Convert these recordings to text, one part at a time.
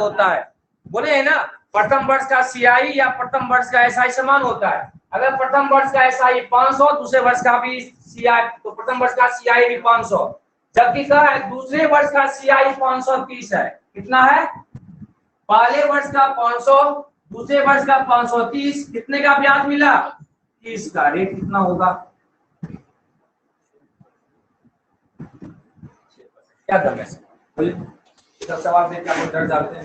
होता है, बोले है ना, प्रथम वर्ष का सीआई या प्रथम वर्ष का एसआई समान होता है। अगर प्रथम वर्ष का एसआई 500, दूसरे वर्ष का भी सीआई, तो प्रथम वर्ष का सीआई भी 500, जबकि क्या है दूसरे वर्ष का सीआई 530 है। कितना है? पहले वर्ष का 500, दूसरे वर्ष का 530, कितने का ब्याज मिला? 30 का। रेट कितना होगा? क्या दम है? बोलिए, सब सवाल देख के आप डर जाते हैं।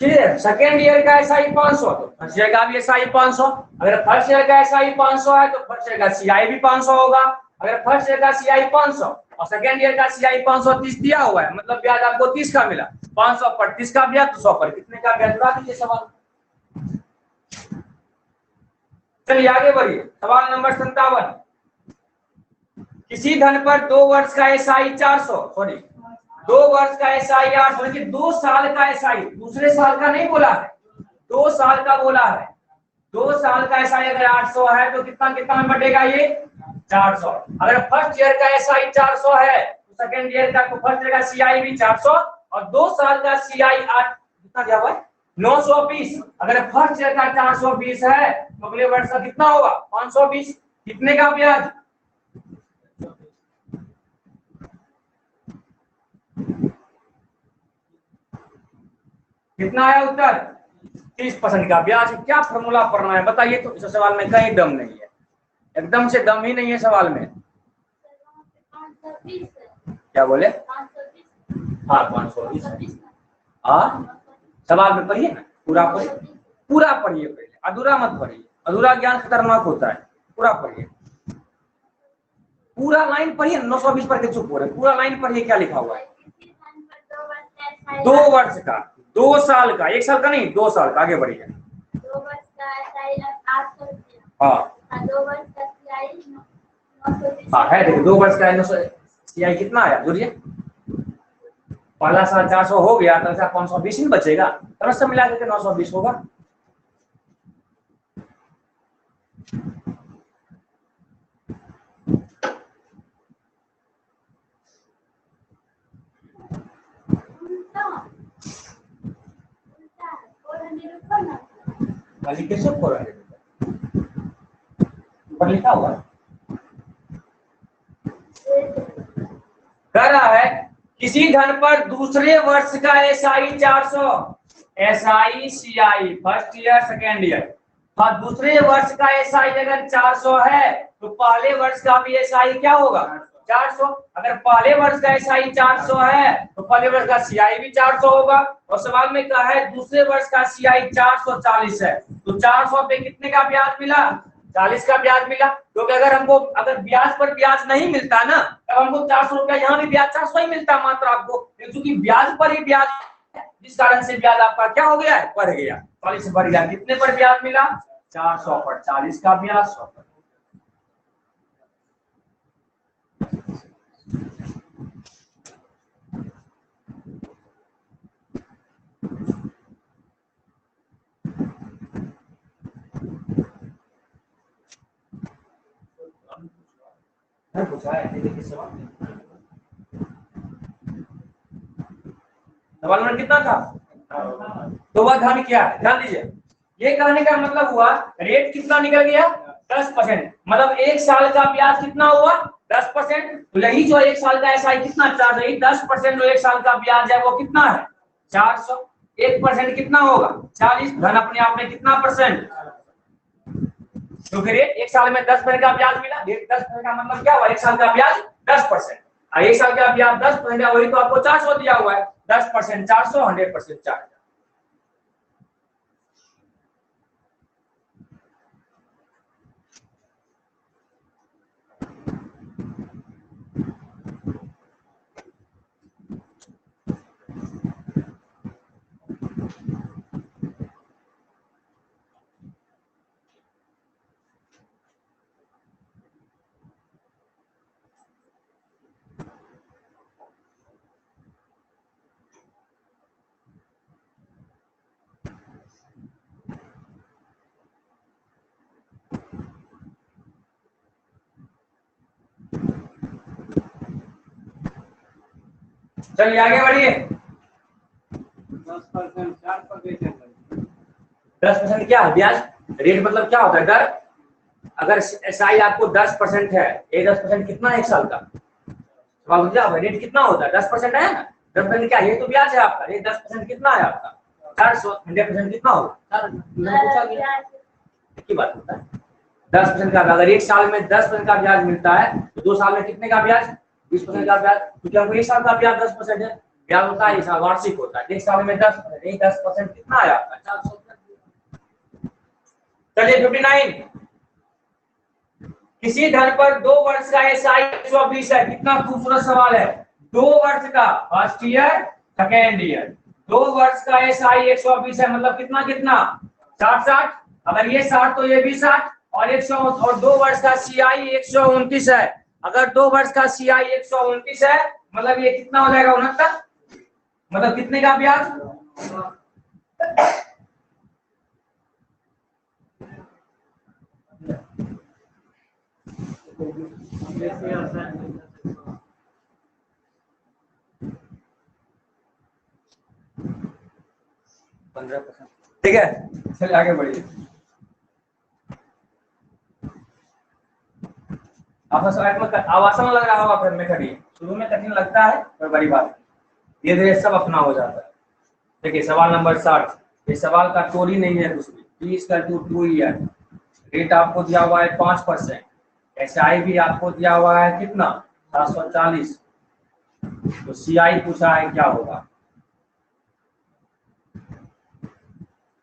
ठीक है, सेकेंड ईयर का एसआई 500, तो फर्स्ट ईयर का भी एसआई 500। अगर फर्स्ट ईयर का एसआई 500 है तो फर्स्ट ईयर का सीआई भी 500 होगा। अगर फर्स्ट ईयर का सीआई 500 और सेकेंड ईयर का सीआई 530 दिया हुआ है, मतलब ब्याज आपको 30 का मिला। 500 पर 30 का ब्याज, तो 100 पर कितने का ब्याज? उड़ा दीजिए सवाल। चलिए आगे बढ़िए, सवाल नंबर 57। किसी धन पर 2 वर्ष का एसआई 400, सॉरी 2 वर्ष का एसआई 800, लेकिन 2 साल का एसआई, दूसरे साल का नहीं बोला है, 2 साल का बोला है। 2 साल का एसआई अगर 800 है तो कितना कितना में बटेगा ये? 400। अगर फर्स्ट ईयर का एसआई 400 है तो सेकंड ईयर का, तो फर्स्ट ईयर का सीआई भी 400 और 2 साल का सीआई 8, कितना दिया हुआ है? 920। अगर फर्स्ट ईयर का 420 है तो अगले वर्ष का कितना होगा? 520। कितने का ब्याज? कितना है उत्तर? 30% का ब्याज। क्या फॉर्मूला पढ़ना है बताइए तो? इस सवाल में कहीं दम नहीं है, एकदम से दम ही नहीं है सवाल में। क्या बोले? हाँ 520। हाँ सवाल में पढ़िए ना, पूरा पढ़िए, पूरा पढ़िए पहले, अधूरा मत पढ़िए, अधूरा ज्ञान खतरनाक होता है। पूरा पढ़िए, पूरा लाइन पढ़िए। 920 पढ़ के चुप हो रहे, पूरा लाइन पढ़िए क्या लिखा हुआ है। 2 वर्ष का, 2 साल का, 1 साल का नहीं, 2 साल का। आगे बढ़िए। 2 वर्ष का एसआई 800। हाँ 2 वर्ष का सीआई 920। हाँ है, देखिए 2 वर्ष का 900 सीआई कितना आया जोड़िए। पहला साल 400 हो गया तो 520 ही बचेगा, तो सब मिला के 920 होगा। कैसे पर लिखा हुआ कह रहा है किसी धन पर दूसरे वर्ष का SI 400, SI CI first year second year, हाँ दूसरे वर्ष का एसआई अगर 400 है तो पहले वर्ष का भी एसआई क्या होगा? 400। अगर पहले वर्ष का एसआई 400 है तो पहले वर्ष का सीआई भी 400 होगा। और सवाल में कहा है दूसरे वर्ष का सीआई 440 है, तो 400 पे कितने का ब्याज मिला? 40 का ब्याज मिला। क्योंकि अगर हमको, अगर ब्याज पर ब्याज नहीं मिलता ना, तब हमको 400 रुपया, यहाँ भी ब्याज 400 ही मिलता मात्र आपको, क्योंकि ब्याज पर ही ब्याज, जिस कारण से ब्याज आपका क्या हो गया है? बढ़ गया, 40 से बढ़ गया। कितने पर ब्याज मिला? 400 पर 40 का ब्याज 100 पर। सवाल नंबर कितना था? तो वह धन क्या है? ध्यान दीजिए, ये कहने का मतलब हुआ रेट कितना निकल गया? 10%। मतलब 1 साल का ब्याज कितना हुआ? 10%। तो यही जो 1 साल का एसआई कितना चार्ज है? 10% जो 1 साल का ब्याज है वो कितना है? 400। 1% कितना होगा? 40। धन अपने आप में कितना परसेंट? क्योंकि रेट 1 साल में 10% का ब्याज मिला, रेट 10% का मतलब क्या हुआ? 1 साल का ब्याज 10%। 1 साल का ब्याज 10% है, वही तो आपको 400 दिया हुआ है। 10% 400, 100% 400। चलिए आगे बढ़िए। 10% 4 पर देते हैं। 10% क्या है ब्याज? रेट मतलब क्या होता है? दर। अगर एसआई आपको 10% है, ये 10% कितना है एक साल का? सवाल क्या होगा? रेट कितना होता है? 10% है ना। 10% क्या? ये तो ब्याज है आपका। ये 10% कितना है आपका? 400। 100% कितना होगा? पूछा गया की बात होता है। 10% का। अगर एक साल में 10% का ब्याज मिलता है तो 2 साल में कितने का ब्याज? 20% का ब्याज। क्योंकि हमको एक साल का ब्याज 10% है। ब्याज होता है, इस वार्षिक होता है। एक साल में 10%, ये 10% कितना है आपका? 400। चलिए 59। किसी धन पर 2 वर्ष का एसआई 120 है। कितना खूबसूरत सवाल है। 2 वर्ष का, फर्स्ट ईयर सेकेंड ईयर, 2 वर्ष का एसआई 120 है। मतलब कितना कितना? 60। अगर ये 60 तो ये भी 60 और 100 और 2 वर्ष का सीआई 129 है। अगर 2 वर्ष का सीआई 129 है मतलब ये कितना हो जाएगा? 69। मतलब कितने का ब्याज? जैसे आता है 15%। ठीक है, चलिए आगे बढ़िए। आपका सवाल आवासन लग रहा होगा फिर में कभी शुरू में कठिन लगता है, पर बड़ी बात धीरे धीरे सब अपना हो जाता है। देखिए सवाल नंबर 60। ये सवाल का चोरी नहीं है कुछ भी। 20 का 2 ईयर, रेट आपको दिया हुआ है 5%। एसआई भी आपको दिया हुआ है कितना? 740। तो सीआई पूछा है क्या होगा?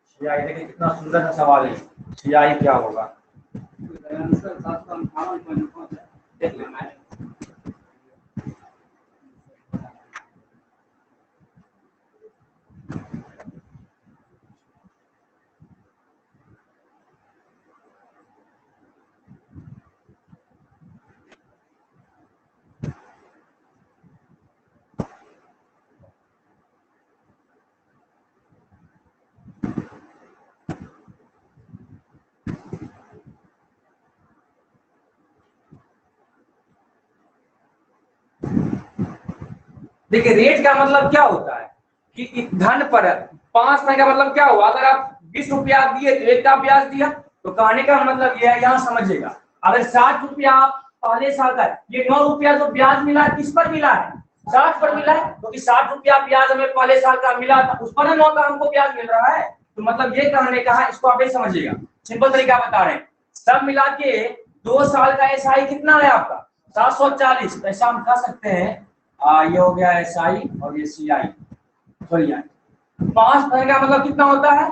सीआई देखिए कितना सुंदर सा सवाल है। सीआई क्या होगा? आंसर 758.5 है। देख लेना है। देखिए रेट का मतलब क्या होता है कि धन पर 5% का मतलब क्या हुआ? अगर आप 20 रुपया दिए तो 1 का ब्याज दिया। तो कहने का मतलब यह है, यहाँ समझिएगा, अगर 60 रुपया आप पहले साल का, ये 9 रुपया जो ब्याज मिला है किस पर मिला है? 60 पर मिला है। क्योंकि 60 रुपया ब्याज हमें पहले साल का मिला था, उस पर 9 का हमको ब्याज मिल रहा है। तो मतलब ये कहने का है, इसको आप ही समझिएगा, सिंपल तरीका बता रहे हैं। सब मिला के 2 साल का एसआई कितना है आपका? 740। ऐसा हम कह सकते हैं ये हो गया एसआई और ये सीआई। सॉरी 5% का मतलब कितना होता है?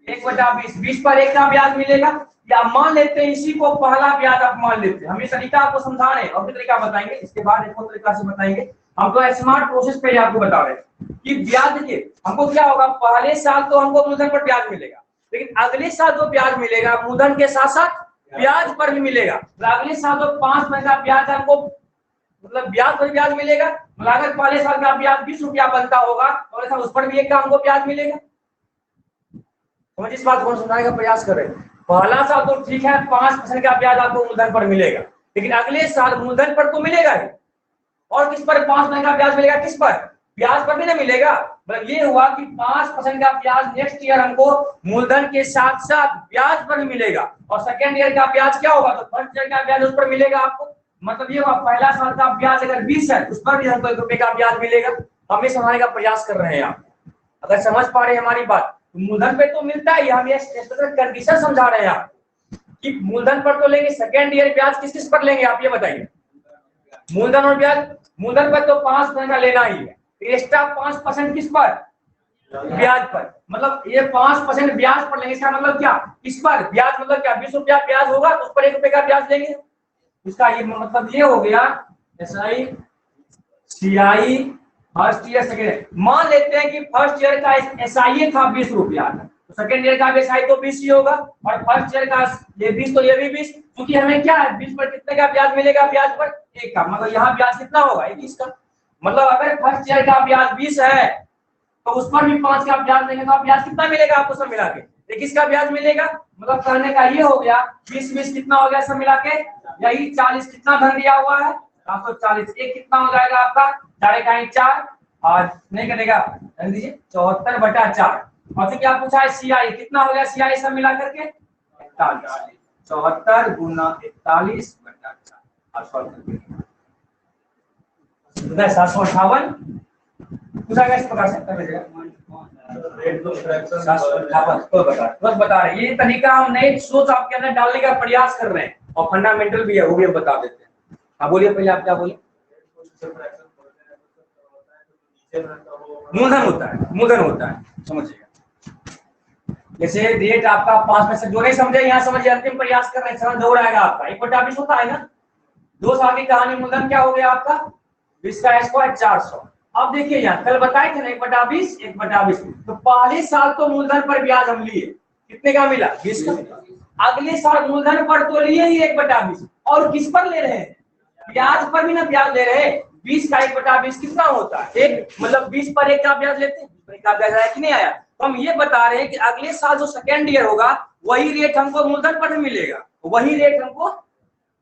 1/20। 20 पर 1 का ब्याज मिलेगा। या मान लेते हैं इसी को पहला ब्याज आप मान लेते हैं। हम ये तरीका आपको समझा रहे हैं और भी तरीका बताएंगे, इसके बाद एक और तरीका से बताएंगे। हम तो स्मार्ट प्रोसेस पे आपको बता रहे हैं कि ब्याज देखिए हमको क्या होगा, पहले साल तो हमको मूलधन पर ब्याज मिलेगा, लेकिन अगले साल जो ब्याज मिलेगा मूलधन के साथ साथ ब्याज पर भी मिलेगा। अगले साल जो 5% का ब्याज हमको मतलब ब्याज पर ब्याज मिलेगा। मतलब अगर पहले साल का ब्याज 20 रुपया बनता होगा तो अगले साल उस पर भी 1 का हमको ब्याज मिलेगा। समझ इस बात को समझाने का प्रयास कर रहे हैं। पहला साल तो ठीक है 5% का ब्याज आपको मूलधन पर मिलेगा, लेकिन अगले साल मूलधन पर तो मिलेगा ही, और किस पर 5% का ब्याज मिलेगा? किस पर? ब्याज पर भी ना मिलेगा। मतलब ये हुआ कि 5% का ब्याज नेक्स्ट ईयर हमको मूलधन के साथ साथ ब्याज पर भी मिलेगा। और सेकेंड ईयर का ब्याज क्या होगा? तो फर्स्ट ईयर का ब्याज उस पर मिलेगा आपको। मतलब ये हुआ पहला साल का ब्याज अगर 20 है उस पर भी हमको 1 रुपए का ब्याज मिलेगा। हम ये समझाने का प्रयास कर रहे हैं। आप अगर समझ पा रहे हैं हमारी बात, तो मूलधन पे तो मिलता है, हम ये कंडीशन समझा रहे हैं आप कि मूलधन पर तो लेंगे, सेकेंड ईयर ब्याज किस किस पर लेंगे आप ये बताइए। मूलधन और ब्याज, मूलधन पर तो 5% का लेना ही है, एक्स्ट्रा 5% किस पर? ब्याज पर। मतलब ये 5% ब्याज पर लेंगे, इसका मतलब क्या? इस पर ब्याज मतलब क्या? 20 रुपया ब्याज होगा तो उस पर 1 रुपए का ब्याज लेंगे। इसका ये मतलब ये हो गया SI CI first year second year. मान लेते हैं कि फर्स्ट ईयर का एसआई था 20 रुपया, तो सेकेंड ईयर का एसआई तो 20 ही होगा, और फर्स्ट ईयर का ये 20 तो ये भी 20, क्योंकि हमें क्या है 20 पर कितने का ब्याज मिलेगा? ब्याज पर 1 का। मतलब यहाँ ब्याज कितना होगा? 21 का। मतलब अगर फर्स्ट ईयर का ब्याज 20 है तो उस पर भी 5 का ब्याज देंगे तो ब्याज कितना मिलेगा आपको सब मिला के? 21 का ब्याज मिलेगा। मतलब कहने का ये हो गया 20 कितना हो गया सब मिला के? यही 40 कितना धन दिया हुआ है? 740। एक कितना हो जाएगा आपका? 4 4 आज नहीं कटेगा, रख दीजिए 74/4। और फिर क्या पूछा है सीआई कितना हो गया, सीआई सब मिला करके 41, 74 गुना 41/4 और सॉल्व करके 758 पूछा गया। इस प्रकार से कर लीजिएगा। 758 बस बता रहे, ये तरीका हम नए सोच आपके अंदर डालने का प्रयास कर रहे हैं और फंडामेंटल भी है, वो भी हम बता देते हैं। हाँ बोलिए, पहले आप क्या बोले। मूलधन होता है, मूलधन होता है, समझिएगा। जैसे रेट आपका 5 में से, जो नहीं समझे यहाँ समझिए, अंतिम प्रयास कर रहे हैं, समझ हो रहेगा आपका 1/20 होता है ना। 2 साल की कहानी, मूलधन क्या हो गया आपका 20 का स्क्वायर 400। अब देखिए यहाँ कल बताए थे ना 1/20, 1/20, तो पहले साल तो मूलधन पर ब्याज हम लिए, कितने का मिला 20 का। अगले साल मूलधन पर तो लिए ही 1/20, और किस पर ले रहे हैं, ब्याज पर भी ना ब्याज ले रहे हैं। 20 का 1/20 कितना होता है, एक मतलब 20 पर 1 का ब्याज लेते हैं, 1 का ब्याज आया कि नहीं आया। तो हम ये बता रहे हैं कि अगले साल जो सेकेंड ईयर होगा वही रेट हमको मूलधन पर भी मिलेगा, वही रेट हमको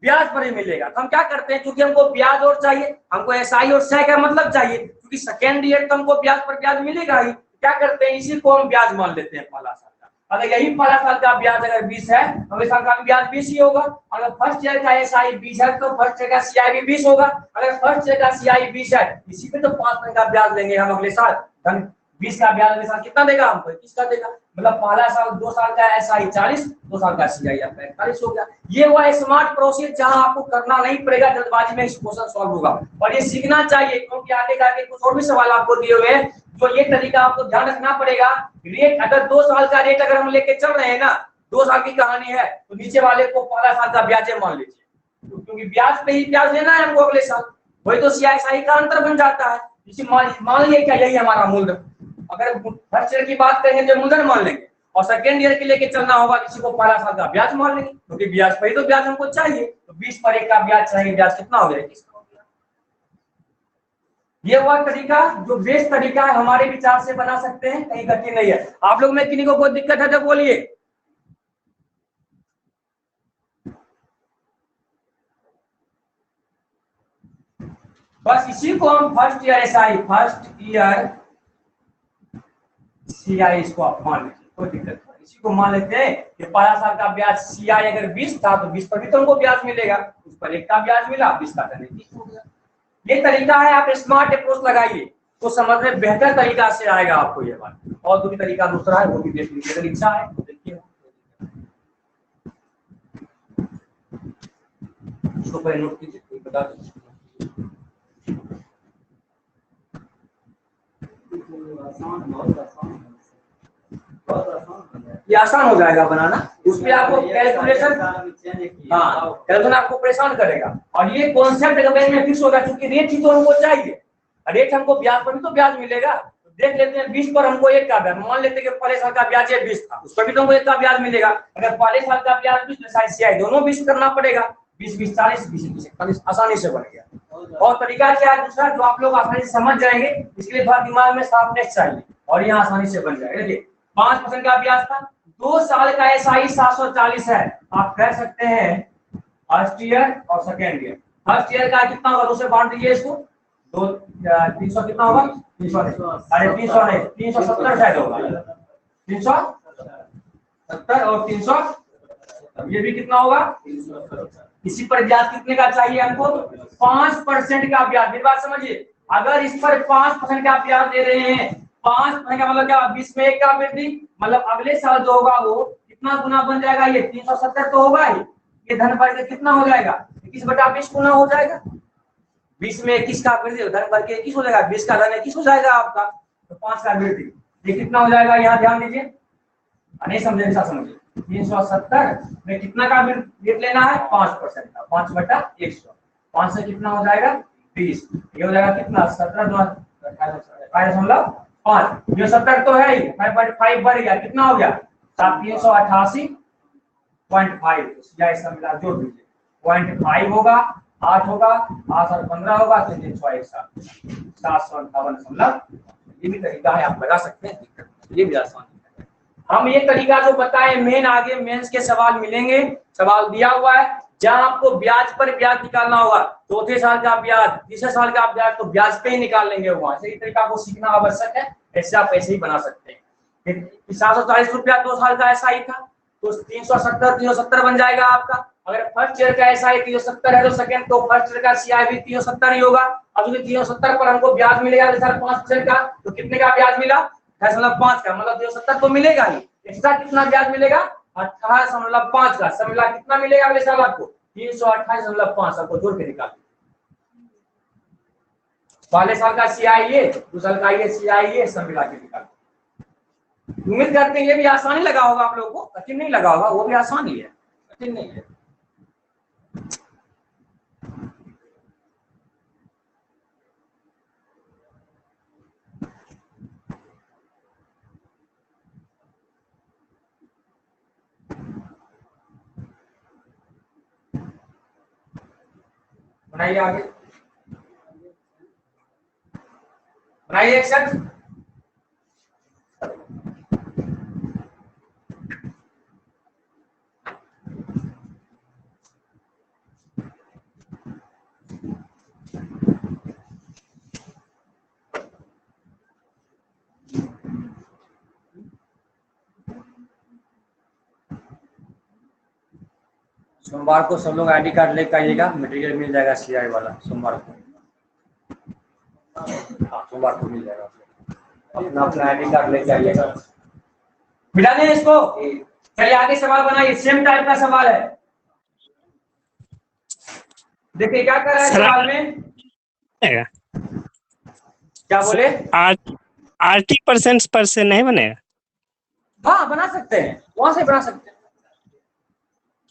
ब्याज पर ही मिलेगा। तो हम क्या करते हैं, क्योंकि हमको ब्याज और चाहिए, हमको एसआई और सह का मतलब चाहिए, क्योंकि सेकेंड ईयर तो हमको ब्याज पर ब्याज मिलेगा ही। क्या करते हैं, इसी को हम ब्याज मान लेते हैं पहला साल का। अगर यही पहला साल का ब्याज अगर 20 है, अगले साल का भी ब्याज 20 ही होगा। अगर फर्स्ट ईयर का एसआई 20 है तो फर्स्ट ईयर का सीआई भी 20 होगा। अगर फर्स्ट ईयर का सीआई 20 है, इसी पे तो 5% का ब्याज लेंगे हम अगले साल। 20 का ब्याज अगले साल कितना देगा हमको, 21 का देगा। मतलब पहला साल 2 साल का एसआई 40, 2 साल का सीआई आपका 41 हो गया। ये हुआ स्मार्ट प्रोसेस, जहां आपको करना नहीं पड़ेगा, जल्दबाजी में क्वेश्चन सॉल्व होगा। और ये सीखना चाहिए, क्योंकि आगे जाके कुछ और भी सवाल आपको दिए हुए हैं, तो ये तरीका आपको ध्यान रखना पड़ेगा। रेट अगर 2 साल का रेट अगर हम लेके चल रहे हैं ना, 2 साल की कहानी है, तो नीचे वाले को पहला साल का ब्याज मान लीजिए, क्योंकि ब्याज पे ही ब्याज लेना है हमको अगले साल, वही तो सीआई का अंतर बन जाता है। इसी मान लिया क्या, यही हमारा मूलधन। अगर फर्स्ट ईयर की बात करेंगे तो मूलधन मान लेंगे, और सेकेंड ईयर के लेके चलना होगा, किसी को पहला साल का ब्याज मान लेंगे, क्योंकि ब्याज पर ही तो ब्याज हमको चाहिए। तो 20 पर 1 का ब्याज चाहिए, ब्याज कितना हो गया, 21 का हो गया। ये हुआ तरीका जो बेस्ट तरीका है, हमारे विचार से बना सकते हैं, कहीं कठिन नहीं है। आप लोग में किन्हीं को कोई दिक्कत है तो बोलिए। बस इसी को हम first year SI, first year CI, इसको आप मान लीजिए, कोई दिक्कत नहीं। इसी को मान लेते हैं कि पहला साल का ब्याज सीआई अगर 20 था तो 20 पर भी तो हमको ब्याज मिलेगा, उस पर 1 का ब्याज मिला, 20 का 20 हो गया। ये तरीका है, आप स्मार्ट अप्रोच लगाइए तो समझ में बेहतर तरीका से आएगा आपको ये बात। और दूसरी तरीका दूसरा है, वो भी देख लीजिए अगर इच्छा है तो देखिए, इसको पहले नोट कीजिए, बता दीजिए। ये आसान हो जाएगा बनाना, उसमें आपको कैलकुलेशन, हाँ कैलकुलेशन आपको परेशान करेगा। और ये कॉन्सेप्ट अगर में फिक्स होगा, क्योंकि रेट ही तो हमको चाहिए, रेट हमको ब्याज पर भी तो ब्याज मिलेगा। तो देख लेते हैं 20 पर हमको 1 का ब्याज, मान लेते हैं कि पहले साल का ब्याज 20 था, उस पर भी तो हमको 1 का ब्याज मिलेगा। अगर पहले साल का ब्याज 20 तो सीआई दोनों 20 करना पड़ेगा, 20 20 40, 20 20 41, आसानी से बन गया। और तरीका क्या है दूसरा, जो आप लोग आसानी से समझ जाएंगे, इसके लिए थोड़ा दिमाग में शार्पनेस चाहिए, और ये आसानी से बन जाएगा। देखिए 5% का ब्याज था, 2 साल का एसआई 740 है। आप कह सकते हैं फर्स्ट ईयर और सेकेंड ईयर। फर्स्ट ईयर का कितना होगा, 2 से बांट दीजिए इसको, 2 300 कितना होगा, 300 अरे 300 नहीं, 370 शायद होगा, 370 और 300, ये भी कितना होगा। इसी पर ब्याज कितने का चाहिए हमको, 5% का ब्याज। मेरी बात समझिए, अगर इस पर 5% का ब्याज दे रहे हैं, 5% का मतलब क्या, 20 में 1 का वृद्धि, मतलब अगले साल जो होगा वो कितना गुना बन जाएगा, ये 370 तो होगा ही, ये धन भर के कितना हो जाएगा, 21/20 गुना हो जाएगा। 20 में 21 का वृद्धि, धन भर के 21 हो जाएगा, 20 का धन 21 हो जाएगा आपका, तो 5 का वृद्धि, ये कितना हो जाएगा, यहाँ ध्यान दीजिए, नहीं समझे ऐसा समझिए। 370 में कितना का रेट लेना है, 5% का, 5/100, 5 से कितना हो जाएगा 20, ये हो जाएगा कितना 17.5, ये 70 तो है ही, 5.5 बढ़ गया, कितना हो गया 388.5, या इसका मिला जोड़ दीजिए, 0.5 होगा, 8 होगा, 8 और 15 होगा, 758, ये भी तरीका है, आप लगा सकते हैं, ये भी आसान है। हम ये तरीका जो बताए, मेन आगे मेंस के सवाल मिलेंगे, सवाल दिया हुआ है, जहां आपको ब्याज पर ब्याज निकालना होगा, चौथे साल का ब्याज, तीसरे साल का ब्याज, तो ब्याज पे ही निकाल लेंगे वहां से। इस तरीका को सीखना आवश्यक है, ऐसे आप ऐसे ही बना सकते हैं। 740 रुपया 2 साल का SI था, तो 370 बन जाएगा आपका। अगर फर्स्ट ईयर का SI 370 है तो सेकंड, तो फर्स्ट ईयर का CI भी 370 ही होगा। अब यदि 370 पर हमको ब्याज मिलेगा 5% का, तो कितने का ब्याज मिला? 5 का, मतलब 370 तो मिलेगा ही। एक्स्ट्रा कितना ब्याज मिलेगा? 18.5 का। सब मिला कितना मिलेगा अगले साल आपको? 328.5 आपको जोड़ के निकाल। पहले साल का CI ये, दूसरे साल का ये CI ये, सब मिला के निकाल। उम्मीद करते हैं ये भी आसानी लगा होगा आप लोगों को, कठिन नहीं लगा होगा, वो भी आसान ही है, कठिन नहीं है। बनाइए आगे, बनाइए एक्शन। सोमवार को सब लोग ID कार्ड लेकर आइएगा, मटेरियल मिल जाएगा CI वाला सोमवार को। हाँ, सोमवार को मिल जाएगा। अपना अपना ID कार्ड लेकर आइएगा। मिला नहीं इसको? चलिए आगे सवाल बनाइए, सेम टाइप का सवाल है। देखिए क्या कर रहा है सवाल में, क्या बोले? 80% पर से नहीं बनेगा? हाँ बना सकते हैं, वहां से बना सकते हैं,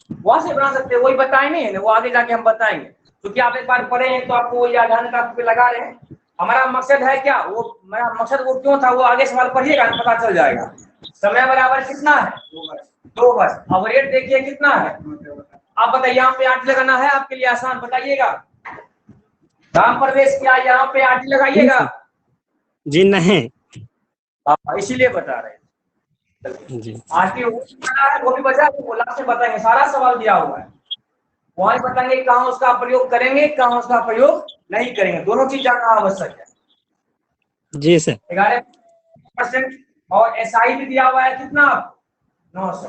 वहां से बना सकते हैं, वही बताए नहीं है, वो आगे जाके हम बताएंगे। क्योंकि आप एक बार पढ़े हैं तो आपको वही आधार कार्ड पे लगा रहे हैं। हमारा मकसद है क्या, वो मेरा मकसद वो क्यों था, वो आगे सवाल पढ़िएगा पता चल जाएगा। समय बराबर कितना है? 2 वर्ष। अब रेट देखिए कितना है, आप बताइए। यहाँ पे 8 लगाना है आपके लिए आसान, बताइएगा। राम प्रवेश क्या यहाँ पे 8 लगाइएगा? जी नहीं, इसीलिए बता रहे हैं जी। आरटी वो भी बचा, वो लास्ट में बताएंगे, सारा सवाल दिया हुआ है, वहां बताएंगे कहाँ उसका प्रयोग करेंगे, कहाँ उसका प्रयोग नहीं करेंगे, दोनों चीज जानना आवश्यक है। जी सर। 11% और SI भी दिया हुआ है कितना? 900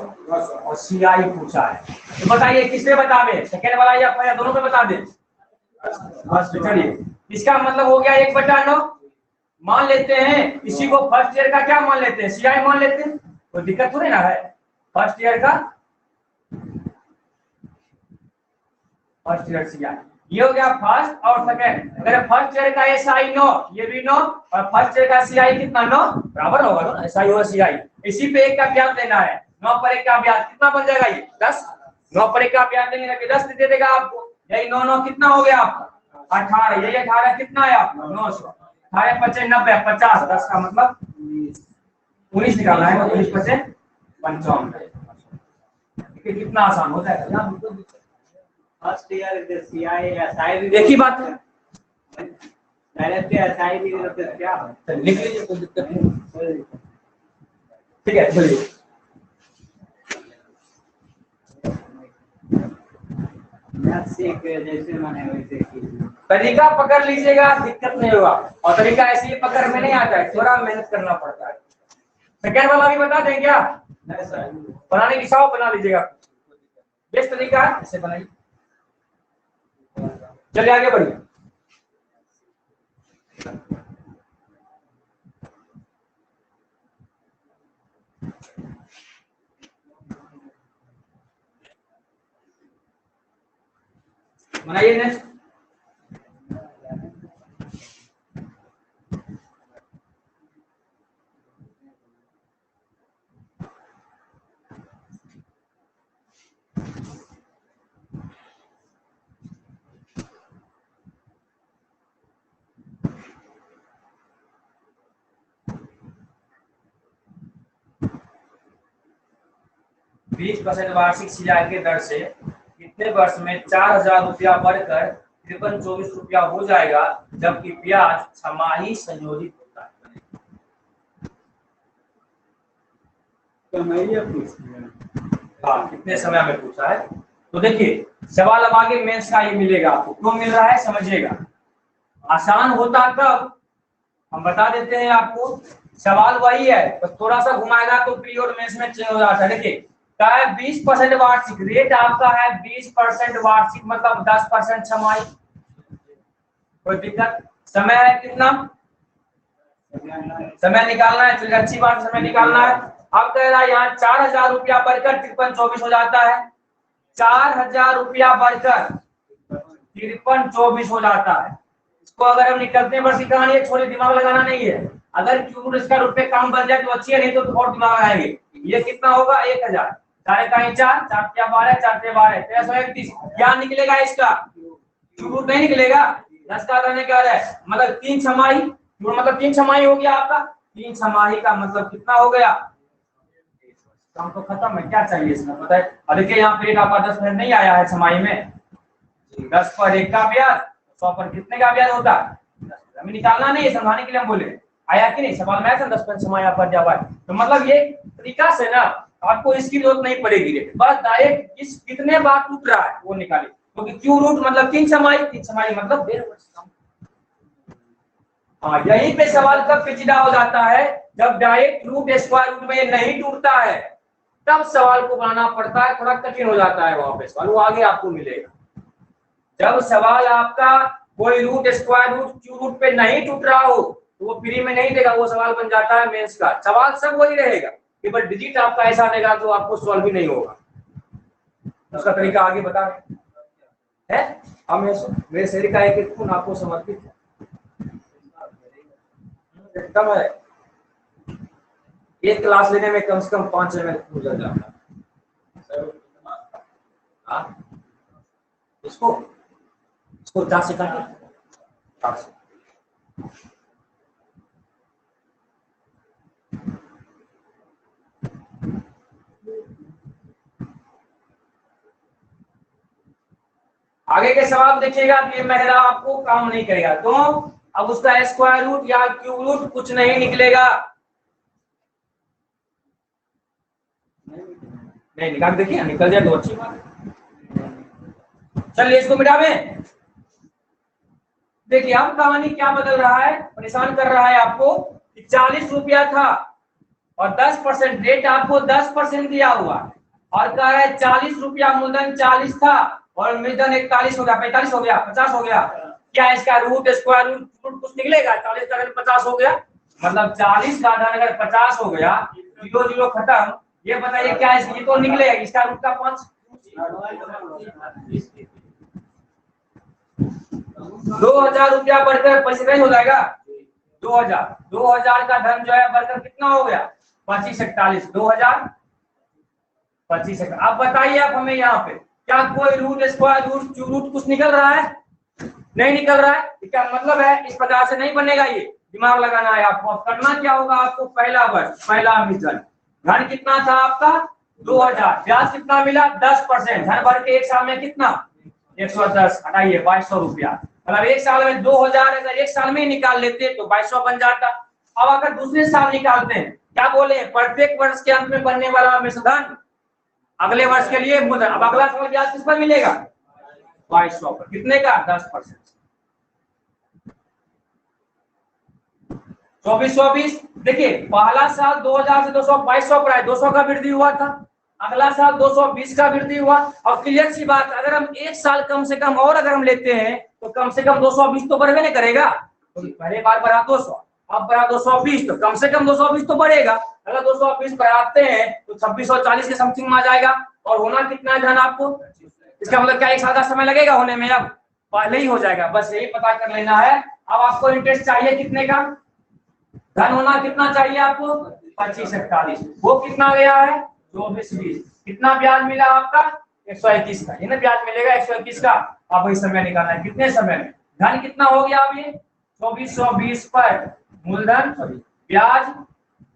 और CI पूछा है, तो बताइए किसपे बता दे, सेकेंड वाला या पहला, दोनों पे बता दे। बस चलिए, इसका मतलब हो गया 1/9। मान लेते हैं इसी को फर्स्ट ईयर का क्या मान लेते हैं, CI मान लेते हैं, कोई दिक्कत थोड़ी ना है। फर्स्ट ईयर का फर्स्ट ईयर CI ये हो गया फर्स्ट और सेकंड। अगर फर्स्ट ईयर का SI 9, ये भी 9, और फर्स्ट ईयर का CI कितना? 9 बराबर होगा ना, SI और CI। इसी पे 1 का ब्याज देना है, 9 पर 1 का ब्याज कितना बन जाएगा? ये 10। 9 पर 1 का ब्याज देंगे तो 10 दे देगा आपको। यही 9 9 कितना हो गया आपका? 18। यही 18 कितना है आपका? 900। 18 5 90 50, 10 का मतलब 19 निकालना है, 19 5 55। कितना आसान होता है ना। फर्स्ट ईयर के CI SI एक ही बात है, डायरेक्ट SI भी रहते क्या है? लिख लीजिए, कोई दिक्कत नहीं। ठीक है चलिए, सीख जैसे माने वैसे कीजिए। तरीका पकड़ लीजिएगा, दिक्कत नहीं होगा। और तरीका ऐसे ही पकड़ में नहीं आता है, थोड़ा मेहनत करना पड़ता है। सेकेंड वाला भी बता दें क्या? बनाने की साव बना लीजिएगा, बेस्ट तरीका है, ऐसे बनाइए। चलिए आगे बढ़िए। बनाइए नेक्स्ट। बीस % वार्षिक CI के दर से कितने वर्ष में 4,000 रुपया बढ़कर 5324 रुपया हो जाएगा, जबकि ब्याज छमाही संयोजित होता है। तो मैं ये पूछ रहा हूं। हाँ, कितने समय में पूछा है? तो देखिए सवाल अब आगे मेंस का ये मिलेगा आपको, क्यों मिल रहा है समझिएगा। आसान होता कब, हम बता देते हैं आपको। सवाल वही है, बस थोड़ा सा घुमाएगा तो प्री और मेंस में चेंज हो जाता है। देखिए क्या है, 20% वार्षिक रेट आपका है, 20% वार्षिक मतलब 10% छमाही। कोई दिक्कत? समय है कितना, समय निकालना है, चलिए अच्छी बात, समय निकालना है। अब कह रहा है यहाँ 4000 रुपया बढ़कर 5324 हो जाता है, 4000 रुपया बढ़कर 5324 हो जाता है। इसको अगर हम निकलते वर्ष की कहानी है, छोड़िए, दिमाग लगाना नहीं है। अगर क्यूब रूट इसका रूट पे काम बन जाए तो अच्छी है, नहीं तो और दिमाग लगाएंगे। ये कितना होगा, 1000, 4 का 4, 4 क्या 12, 4 से 12, 1331। क्या निकलेगा इसका, क्यूब रूट नहीं निकलेगा। 10 का करने क्या है, मतलब 3 छमाही, मतलब 3 छमाही हो गया आपका। 3 छमाही का मतलब कितना हो गया, काम तो खत्म है, क्या चाहिए इसमें पता है। और देखिए यहाँ पे आपका 10% नहीं आया है छमाही में, 10 पर 1 का ब्याज, 100 पर कितने का ब्याज होता है, हमें निकालना नहीं है, समझाने के लिए हम बोले। आया कि नहीं, सवाल में आया था 10% छमाही आप पर जावा है। तो मतलब ये तरीका से ना आपको इसकी जरूरत नहीं पड़ेगी, बस डायरेक्ट इस कितने बार टूट रहा है वो निकाले। क्योंकि क्यू रूट मतलब 3 छमाही, 3 छमाही मतलब 1.5 वर्ष। हाँ, यहीं पे सवाल कब पेचीदा हो जाता है, जब डायरेक्ट रूट स्क्वायर रूट में नहीं टूटता है, तब सवाल को बनाना पड़ता है, थोड़ा कठिन हो जाता है वहां पे सवाल, वो आगे आपको मिलेगा। जब सवाल आपका कोई root square root cube root पे नहीं टूट रहा हो तो वो फ्री में नहीं देगा, वो सवाल बन जाता है मेंस का। सवाल सब वही रहेगा, केवल डिजिट आपका ऐसा देगा जो आपको सॉल्व ही नहीं होगा। उसका तरीका आगे बता रहे हैं। हम मेरे शरीर का एक खून आपको समर्पित है, एकदम है। एक क्लास लेने में कम से कम 5 मिनट गुजर जाता है। इसको 10 से काटे, आगे के सवाल देखिएगा, ये महिला आपको काम नहीं करेगा। तो अब उसका स्क्वायर रूट या क्यूब रूट कुछ नहीं निकलेगा, नहीं निकाल, देखिए निकल जाए तो अच्छी बात है। चलिए इसको मिटावे। देखिए अब कहानी क्या बदल रहा है, परेशान कर रहा है आपको। 40 रुपया था और 10% रेट आपको 10% दिया हुआ है, और कह रहा है 40 रुपया मूलधन 40 था और मूलधन 41 हो गया, 45 हो गया, 50 हो गया। क्या इसका रूट स्क्वायर रूट कुछ निकलेगा, 40 का अगर 50 हो गया, मतलब 40 का धन अगर 50 हो गया, 0 0 खत्म। ये बताइए क्या ये तो निकलेगा, इसका रूट का 5, 2000 रुपया बढ़कर 25 हो जाएगा। 2000 का धन जो है बढ़कर कितना हो गया, 25 41, 2000 25। अब बताइए आप हमें यहाँ पे क्या कोई root square root cube root कुछ निकल रहा है, नहीं निकल रहा है। क्या मतलब है, इस प्रकार से नहीं बनेगा, ये दिमाग लगाना है आपको। अब करना क्या होगा आपको, पहला वर्ष पहला मिश्रण, धन कितना था आपका 2000, ब्याज कितना मिला 10%, धन भर के 1 साल में कितना 110, हटाइए 2200 रुपया। मतलब 1 साल में 2000 अगर 1 साल में ही निकाल लेते तो 2200 बन जाता। अब अगर दूसरे साल निकालते हैं, क्या बोले, प्रत्येक वर्ष के अंत में बनने वाला मिश्रण अगले वर्ष के लिए मूलधन। अब अगला साल ब्याज किस पर मिलेगा, 2200 पर, कितने का 10%, 2420। देखिए पहला साल 2000 से 2200 पर आए, 200 का वृद्धि हुआ था, अगला साल 220 का वृद्धि हुआ। और क्लियर सी बात, अगर हम 1 साल कम से कम और अगर हम लेते हैं तो कम से कम 220 तो बढ़वे नहीं करेगा। तो पहले बार बढ़ा 200, अब बढ़ा 220, तो कम से कम 220 तो बढ़ेगा। अगर 220 बढ़ाते हैं तो 2640 के समथिंग में आ जाएगा। और होना कितना है धन आपको, इसका मतलब क्या 1 साल का समय लगेगा होने में, अब पहले ही हो जाएगा, बस यही पता कर लेना है। अब आपको इंटरेस्ट चाहिए कितने का, धन होना कितना चाहिए आपको 25 41, वो कितना गया है 24 20, कितना ब्याज मिला आपका 121 का, ये ना ब्याज मिलेगा 121 का। अब वही समय निकालना है, कितने समय में, धन कितना हो गया अभी 2420 पर मूलधन ब्याज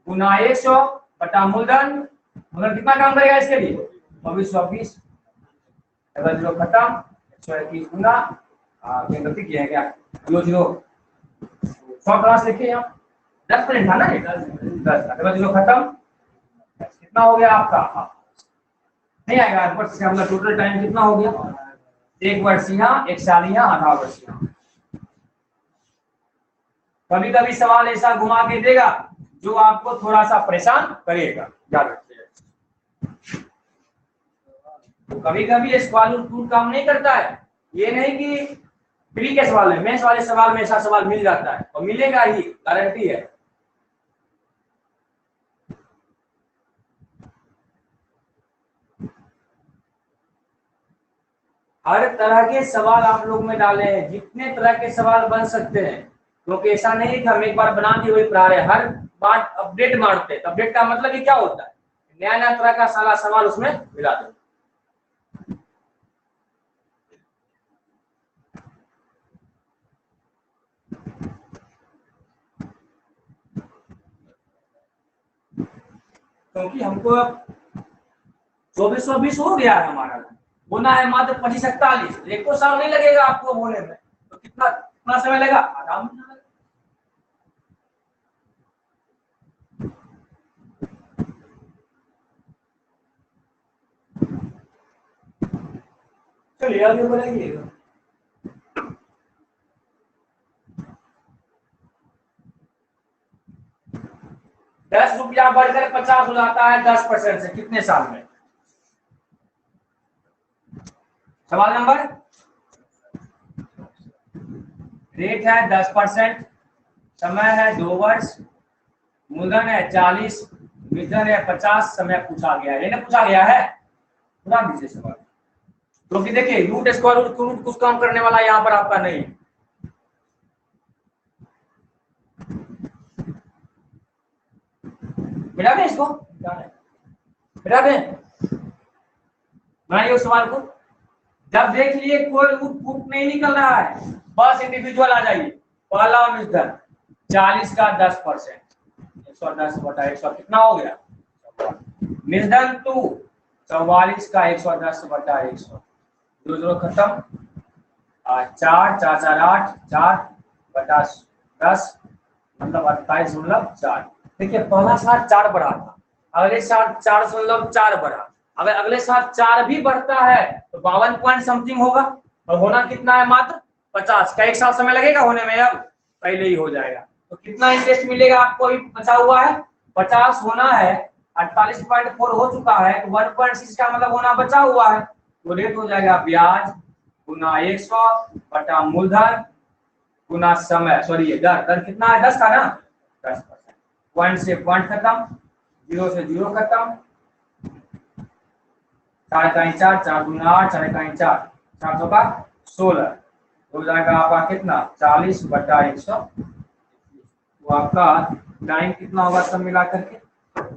गुना 100 बटा मूलधन, मूलधन कितना काम करेगा इसके लिए 2420, अगर जीरो खत्म 121 गुना गलती किया है क्या, 0 100 क्लास लिखिए यहाँ 10% था ना, 10 अगर जीरो खत्म, कितना हो गया आपका नहीं आएगा 8% से हमारा टोटल टाइम कितना हो गया, 1 वर्ष यहाँ, 1 साल यहाँ, आधा वर्ष यहाँ। कभी कभी सवाल ऐसा घुमा के देगा जो आपको थोड़ा सा परेशान करेगा, याद रखिए। तो कभी कभी सवाल टूल काम नहीं करता है, ये नहीं कि फ्री के सवाल है, मेंस वाले सवाल में ऐसा सवाल मिल जाता है और मिलेगा ही, गारंटी है। हर तरह के सवाल आप लोग में डाले हैं, जितने तरह के सवाल बन सकते हैं, क्योंकि ऐसा नहीं कि हम एक बार बना दिए वही पढ़ा रहे, हर बार अपडेट मारते हैं। अपडेट का मतलब ये क्या होता है, नया नया तरह का सारा सवाल उसमें मिलाते हैं। क्योंकि हमको 2420 हो गया है हमारा, होना है मात्र 2548, 1 साल नहीं लगेगा आपको होने में, तो कितना समय लगा, आधा महीना लगा। चलिए आगे बढ़ाइएगा। ₹10 बढ़कर 50 हो जाता है 10% से, कितने साल में। सवाल नंबर, रेट है 10%, समय है 2 वर्ष, मूलधन है 40, विधन है 50, समय पूछा गया है, पूछा गया है पूरा दीजिए सवाल। क्योंकि देखिए रूट स्क्वायर रूट कुछ काम करने वाला यहाँ पर आपका नहीं है। मिटा दें इसको, मिटा दें, बनाइए उस सवाल को। जब देख लिए कोई रूट नहीं निकल रहा है, बस इंडिविजुअल आ जाइए। पहला मिश्रण 40 का 10%, 110/100 कितना हो गया, मिश्रण 2 44 का 110/100, 0 खत्म, 4 4 4 8, 4/10 मतलब 28.4। देखिए पहला साल 4 बढ़ा था, अगले साल 4.4 बढ़ा, अगर अगले साल 4 भी बढ़ता है तो 52 पॉइंट समथिंग होगा, और होना कितना है मात्र 50 का। 1 साल समय लगेगा होने में, अब पहले ही हो जाएगा। तो कितना इंटरेस्ट मिलेगा आपको, अभी बचा हुआ है 50 होना है, 48.4 हो चुका है, तो 1.6 का मतलब होना बचा हुआ है, तो रेट हो जाएगा ब्याज गुना 100 बटा मूलधन गुना समय, सॉरी ये दर कितना है 10 का ना, 10%। पॉइंट से पॉइंट खत्म, 0 से 0 खत्म, 4 का 4, 4 गुना 8, 4 का 4, 400 का 16 हो जाएगा आपका कितना 40/100। तो आपका टाइम कितना होगा सब मिला करके,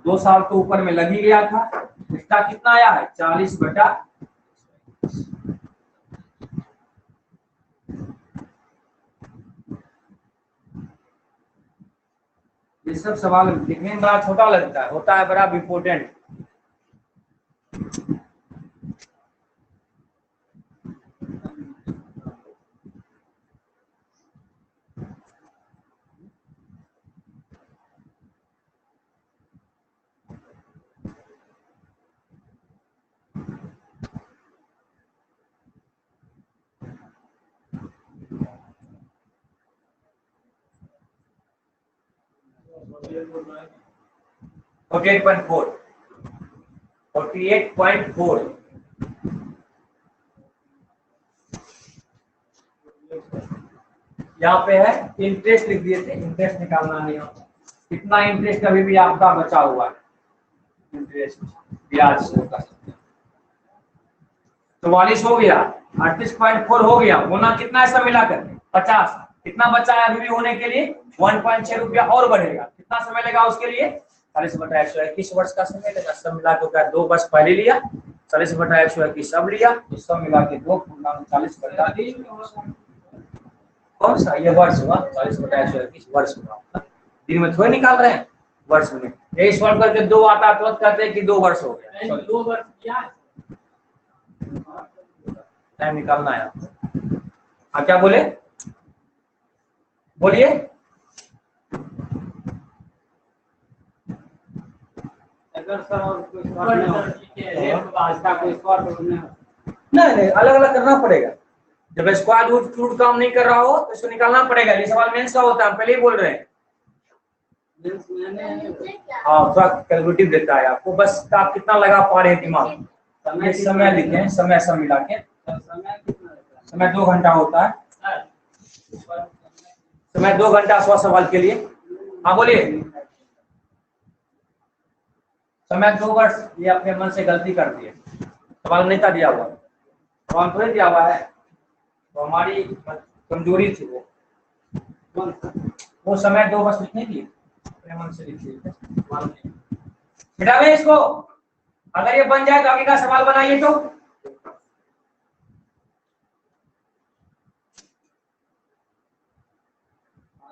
2 साल तो ऊपर में लग ही गया था, इसका कितना आया है 40/। ये सब सवाल दिखने में बड़ा छोटा लगता है, होता है बड़ा इम्पोर्टेंट। Okay, 48.4 यहाँ पे है, इंटरेस्ट लिख दिए थे, इंटरेस्ट निकालना है यहाँ, कितना इंटरेस्ट अभी भी आपका बचा हुआ है, इंटरेस्ट ब्याज से होगा 44 हो गया, 38.4 हो गया, होना कितना है सब मिलाकर 50, कितना बचा है अभी भी होने के लिए 1.6 रुपया और बढ़ेगा, कितना समय लगा उसके लिए 40/121 वर्ष का समय लगा, सब मिला के 2 वर्ष पहले लिया, 40/121 सब लिया, तो सब मिला के 2 कौन सा ये वर्ष हुआ, 40/121 वर्ष हुआ, दिन में थोड़े निकाल रहे हैं, वर्ष में यही सॉल्व करके 2 आता तो कहते हैं कि 2 वर्ष हो गया, 2 वर्ष क्या टाइम निकालना है आपको। हाँ क्या बोले, बोलिए अगर सर और कोई सवाल नहीं हो, इसका कोई सवाल नहीं हो। नहीं, अलग अलग करना पड़ेगा। जब स्क्वायर रूट काम नहीं कर रहा हो तो इसको निकालना पड़ेगा। ये सवाल मेंस का होता है, हम पहले ही बोल रहे हैं। हाँ, थोड़ा कैलकुलेटिव देता है आपको, बस आप कितना लगा पा रहे हैं दिमाग। समय लिखें, समय सब मिला के समय 2 घंटा होता है। समय 2 घंटा 100 सवाल के लिए। हाँ बोलिए। समय 2 वर्ष, ये अपने मन से गलती कर दिए, सवाल नहीं था दिया हुआ, सवाल थोड़ी दिया हुआ है, तो हमारी कमजोरी थी वो समय 2 वर्ष लिखने की अपने मन से लिखिए। बेटा मैं इसको, अगर ये बन जाए तो आगे का सवाल बनाइए। तो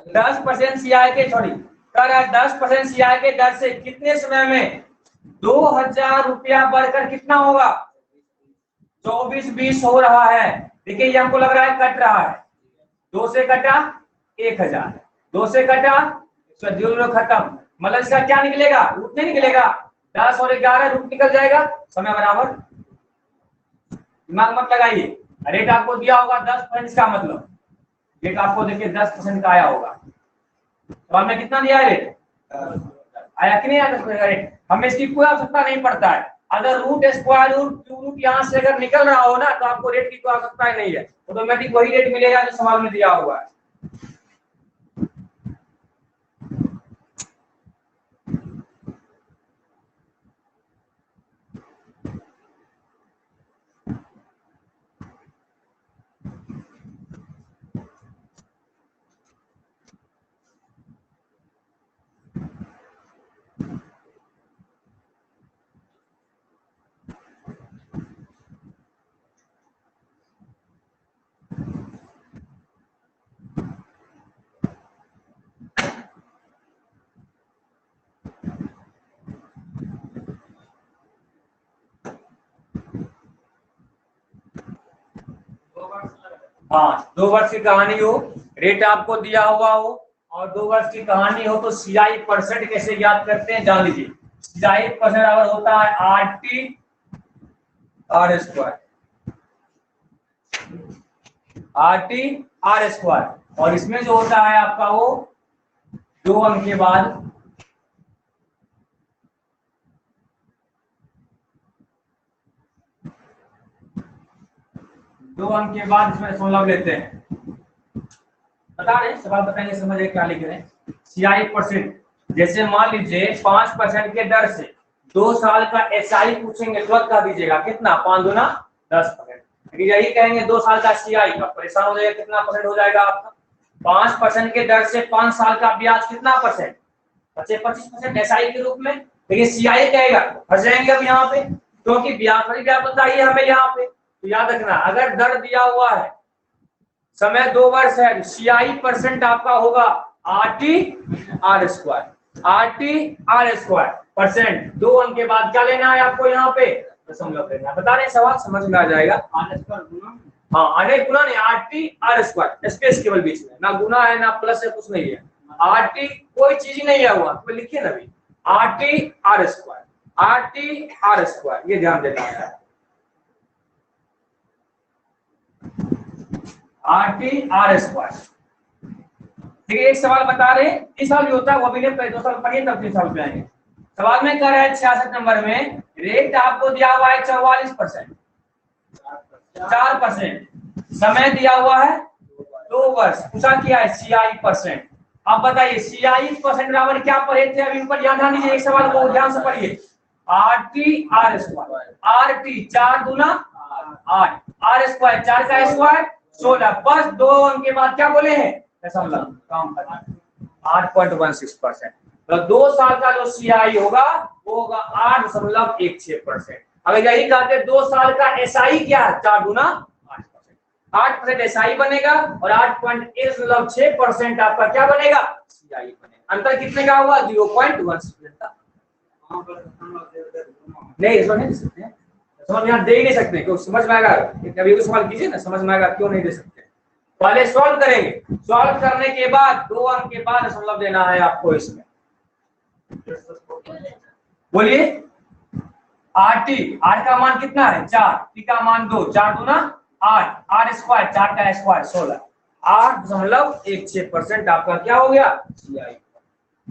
दस % सीआई के सॉरी कर 10% सीआई के दर से कितने समय में 2000 रुपया बढ़कर कितना होगा? 24-20 हो रहा है। देखिए ये हमको लग रहा है कट रहा है, 2 से कटा 1000, 2 से कटा 0 खत्म, मतलब इसका क्या निकलेगा? रूट नहीं निकलेगा, 10 और 11 रूट निकल जाएगा, समय बराबर। दिमाग मत लगाइए, रेट आपको दिया होगा 10%, इसका मतलब रेट आपको देखिए 10% का आया होगा। तो हमने कितना दिया है रेट? आया कि नहीं आया 10% का रेट? हमें इसकी कोई आवश्यकता नहीं पड़ता है। अगर root square root cube root यहाँ से अगर निकल रहा हो ना तो आपको रेट की कोई आवश्यकता ही नहीं है, ऑटोमेटिक वही रेट मिलेगा जो सवाल में दिया हुआ है। हाँ, 2 वर्ष की कहानी हो, रेट आपको दिया हुआ हो और 2 वर्ष की कहानी हो तो सीआई % कैसे याद करते हैं जान लीजिए। सीआई % बराबर होता है RT R square, RT R square, और इसमें जो होता है आपका वो 2 अंक के बाद इसमें दशमलव लेते हैं। बता रहे सवाल बताएंगे, समझे क्या लिख रहे हैं। सीआई %, जैसे मान लीजिए 5% के दर से 2 साल का एसआई पूछेंगे तो क्या दीजिएगा? कितना? 5 दूना 10%। यही कहेंगे 2 साल का सीआई, का परेशान हो जाएगा, कितना % हो जाएगा आपका? 5% के दर से 5 साल का ब्याज कितना %? 25% एसआई के रूप में। देखिए सीआई कहेगा फंस जाएंगे अब यहाँ पे, क्योंकि ब्याज पर क्या बताइए हमें यहाँ पे। तो याद रखना, अगर दर दिया हुआ है, समय 2 वर्ष है, सीआई % आपका होगा RT R square, RT R square %। 2 अंक के बाद क्या लेना है आपको? यहाँ पे दशमलव लेना है। बता रहे सवाल समझ में आ जाएगा। हाँ, आने गुना नहीं, RT R स्क्वायर, स्पेस केवल बीच में, ना गुना है ना प्लस है, कुछ नहीं है। RT कोई चीज ही नहीं है हुआ, तो लिखिए ना अभी RT R square, RT R square, ये ध्यान देना है। RT R square. देखिए एक सवाल बता रहे हैं, इस साल जो होता है वो भी नहीं, 2 साल पढ़िए तब 3 साल पे आएंगे। सवाल में कह रहा है 66 नंबर में रेट आपको दिया हुआ है 44%, 4%, समय दिया हुआ है 2 वर्ष, पूछा क्या है? सीआई %। अब बताइए सीआई % बराबर क्या पढ़े थे? अभी ऊपर ध्यान दीजिए, एक सवाल को ध्यान से पढ़िए। RT R स्क्वायर, RT 4 दूना 8, R स्क्वायर 4 का स्क्वायर 16, बस 2 अंक के बाद क्या बोले हैं? दशमलव, काम करना 8.16%। तो 2 साल का जो सीआई होगा वो होगा 8.16%। अगर यही कहते 2 साल का एसआई क्या है? 4 दूना 8% एसआई बनेगा और 8.16% आपका क्या बनेगा? सीआई बनेगा। अंतर कितने का हुआ? 0.1%। नहीं इसमें नहीं दे सकते, समझ यहाँ दे ही नहीं सकते, क्यों? समझ में आएगा, कभी भी सवाल कीजिए ना, समझ में आएगा क्यों नहीं दे सकते। पहले सॉल्व करेंगे, सॉल्व करने के बाद 2 अंक के बाद दशमलव देना है आपको इसमें। बोलिए RT, R का मान कितना है 4, T का मान 2, 4 दूना 8, R स्क्वायर 4 का स्क्वायर 16, 8.16% आपका क्या हो गया CI।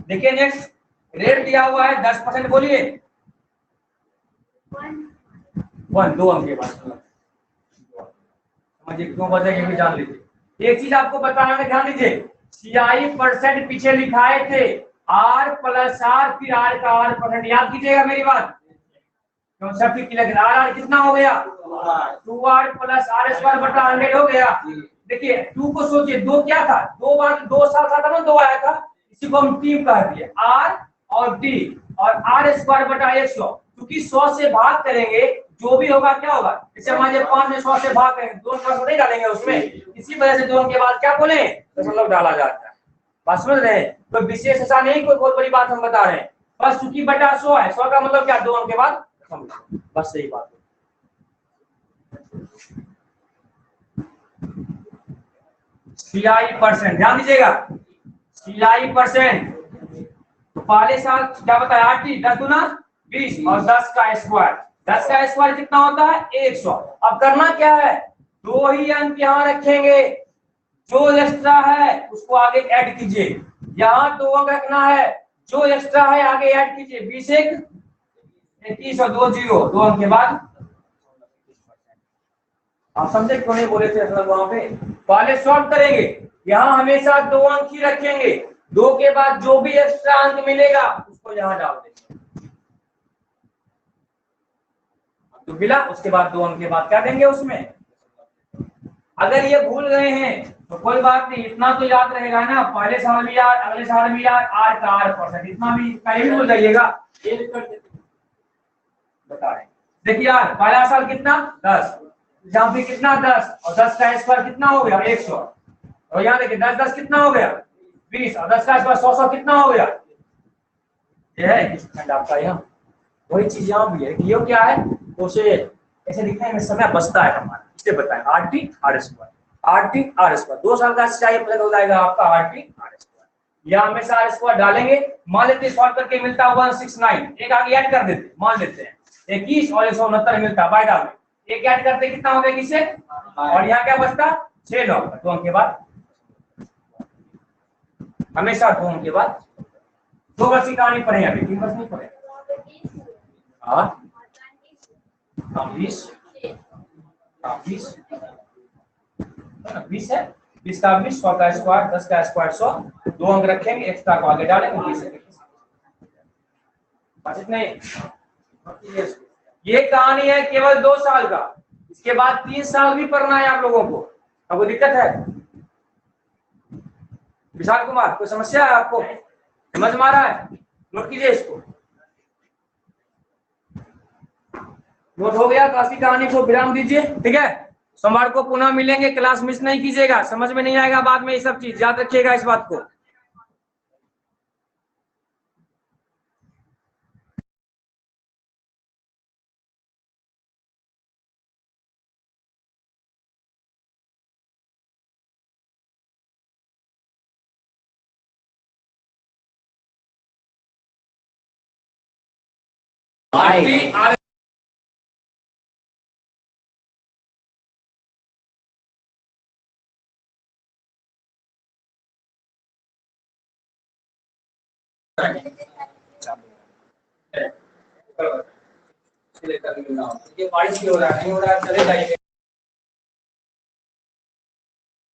देखिए नेक्स्ट रेट दिया हुआ है 10%, बोलिए 1 2 अंक के बाद समझिए क्यों बचा ये भी जान लीजिए। एक चीज आपको बताना है, ध्यान दीजिए CI परसेंट पीछे लिखाए थे R प्लस R फिर R का R%, याद कीजिएगा मेरी बात। सब R कितना हो गया 2R प्लस R स्क्वायर बटा 100 हो गया। देखिए 2 को सोचिए, 2 क्या था, 2 बार 2 साल था ना, 2 आया था, इसी को हम टी कह दिए R और T और R स्क्वायर बटा 100, क्योंकि 100 से भाग करेंगे जो भी होगा क्या होगा, जैसे हमारे 5 में 100 से भाग करेंगे 2 अंक नहीं डालेंगे उसमें, इसी वजह से 2 अंक के बाद क्या बोले दशमलव डाला जाता है। बात समझ रहे हैं, तो विशेष ऐसा नहीं कोई बहुत बड़ी बात हम बता रहे हैं, बस चूंकि बटा 100 है, 100 का मतलब क्या 2 अंक के बाद, बस सही बात है। CI परसेंट ध्यान दीजिएगा, CI परसेंट तो पहले साल क्या बताया RT 10 गुना 20 और 10 का स्क्वायर, 10 का स्क्वायर कितना होता है 100। अब करना क्या है, 2 ही अंक यहाँ रखेंगे, जो एक्स्ट्रा है उसको आगे ऐड कीजिए, यहाँ 2 अंक रखना है, जो एक्स्ट्रा है आगे ऐड कीजिए, 20 1 21 और 2 0, 2 अंक के बाद आप समझे क्यों नहीं बोले थे असल वहां पे, पहले सॉल्व करेंगे, यहाँ हमेशा 2 अंक ही रखेंगे, 2 के बाद जो भी एक्स्ट्रा अंक मिलेगा उसको यहाँ डाल देंगे, तो मिला उसके बाद 2 अंक के बाद क्या देंगे उसमें। अगर ये भूल गए हैं तो कोई बात नहीं, इतना तो याद रहेगा ना, पहले साल भी याद, अगले साल भी याद, R का R%, इतना भी कहीं भी भूल जाइएगा, बता रहे देखिए यार पहला साल कितना 10, यहाँ पे कितना 10 और 10 का स्क्वायर कितना हो गया 100, और यहाँ देखिए 10 10 कितना हो गया 20 और 10 का स्क्वायर 100 100 कितना हो गया, ये है स्टूडेंट आपका यहाँ, वही चीज यहाँ भी है कि ये क्या है, तो उसे ऐसे लिखने में समय बचता है हमारा, इसलिए बताएं RT R square, RT R square 2 साल का CI हो जाएगा आपका RT R स्क्वायर, या हमेशा R स्क्वायर डालेंगे, मान लेते हैं सॉल्व करके मिलता है 169, एक आगे ऐड कर देते मान लेते हैं 21 और 169 मिलता है, बाय डाल एक ऐड करते कितना हो गया किसे, और यहाँ क्या बचता 6 9, 2 अंक के बाद हमेशा 2 अंक के बाद 2 वर्ष की कहानी पढ़े, अभी 3 वर्ष नहीं पढ़े। हाँ 20 20 है, 20 का 20 100 का स्क्वायर 10 का स्क्वायर 100, 2 अंक रखेंगे, एक्स्ट्रा को आगे डालेंगे 20 नहीं। ये कहानी है केवल 2 साल का, इसके बाद 3 साल भी पढ़ना है आप लोगों को, अब वो दिक्कत है। विशाल कुमार कोई समस्या है आपको, समझ में आ रहा है, नोट कीजिए इसको, नोट हो गया तो आज की कहानी को विराम दीजिए, ठीक है। सोमवार को पुनः मिलेंगे, क्लास मिस नहीं कीजिएगा, समझ में नहीं आएगा बाद में ये सब चीज, याद रखिएगा इस बात को। बारिश हो रहा है नहीं हो रहा है चले जाइए।